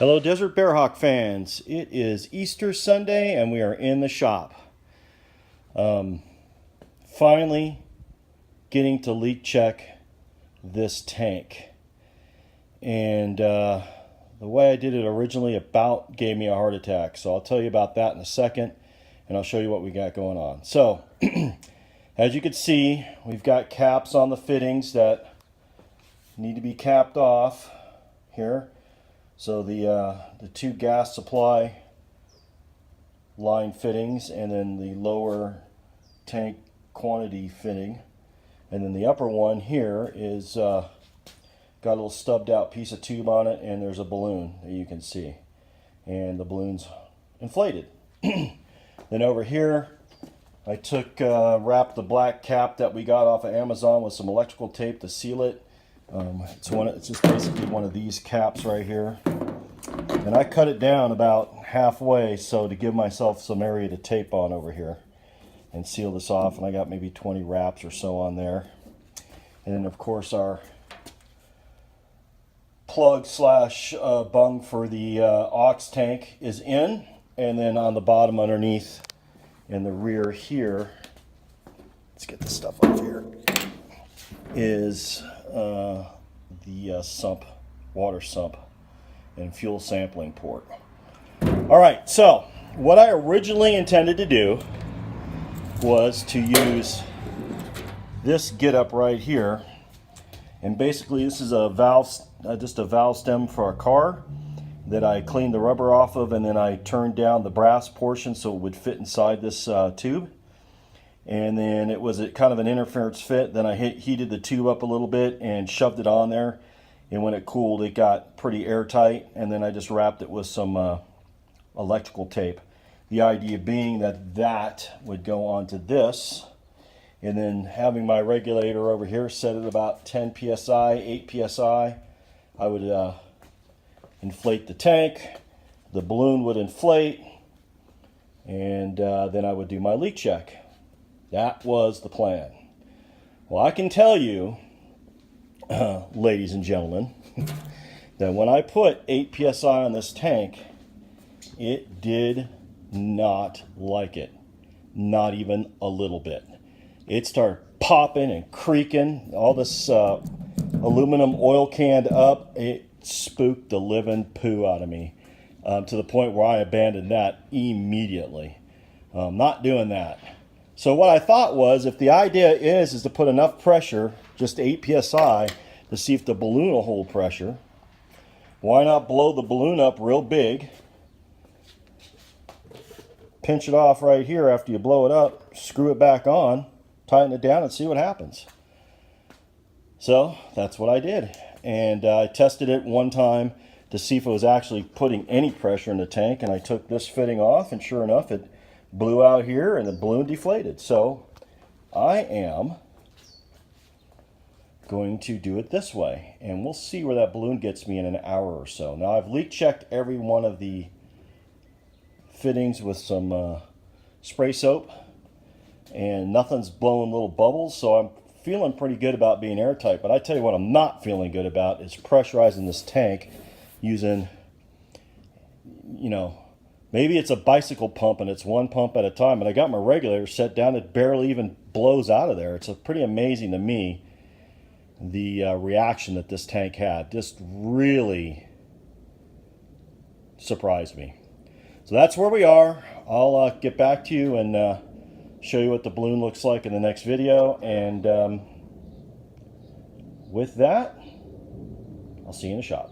Hello Desert Bearhawk fans, it is Easter Sunday and we are in the shop. Finally getting to leak check this tank. And the way I did it originally about gave me a heart attack. So I'll tell you about that in a second and I'll show you what we got going on. So as you can see, we've got caps on the fittings that need to be capped off here. So the two gas supply line fittings, and then the lower tank quantity fitting, and then the upper one here is got a little stubbed out piece of tube on it, and there's a balloon that you can see, and the balloon's inflated. Then over here I took wrapped the black cap that we got off of Amazon with some electrical tape to seal it. It's just basically one of these caps right here, and I cut it down about halfway so to give myself some area to tape on over here and seal this off, and I got maybe 20 wraps or so on there. And then of course our plug slash bung for the aux tank is in, and then on the bottom underneath in the rear here, let's get this stuff off here, is the sump, water sump and fuel sampling port. All right, so what I originally intended to do was to use this get up right here, and basically this is a valve, just a valve stem for a car that I cleaned the rubber off of, and then I turned down the brass portion so it would fit inside this tube. And then it was kind of an interference fit. Then I heated the tube up a little bit and shoved it on there, and when it cooled it got pretty airtight, and then I just wrapped it with some electrical tape. The idea being that that would go onto this, and then having my regulator over here set at about 10 psi, 8 psi, I would inflate the tank, the balloon would inflate, and then I would do my leak check. That was the plan. Well, I can tell you, ladies and gentlemen, that when I put 8 psi on this tank, it did not like it. Not even a little bit. It started popping and creaking. All this aluminum oil canned up. It spooked the living poo out of me, to the point where I abandoned that immediately. Not doing that. So what I thought was, if the idea is to put enough pressure, just 8 psi, to see if the balloon will hold pressure, why not blow the balloon up real big, pinch it off right here after you blow it up, screw it back on, tighten it down, and see what happens. So that's what I did, and I tested it one time to see if it was actually putting any pressure in the tank, and I took this fitting off, and sure enough it blew out here and the balloon deflated. So I am going to do it this way, and we'll see where that balloon gets me in an hour or so. Now I've leak checked every one of the fittings with some spray soap, and nothing's blowing little bubbles, so I'm feeling pretty good about being airtight. But I tell you what I'm not feeling good about is pressurizing this tank using, maybe it's a bicycle pump and it's one pump at a time, and I got my regulator set down, it barely even blows out of there. It's pretty amazing to me, the reaction that this tank had. Just really surprised me. So that's where we are. I'll get back to you and show you what the balloon looks like in the next video, and with that, I'll see you in the shop.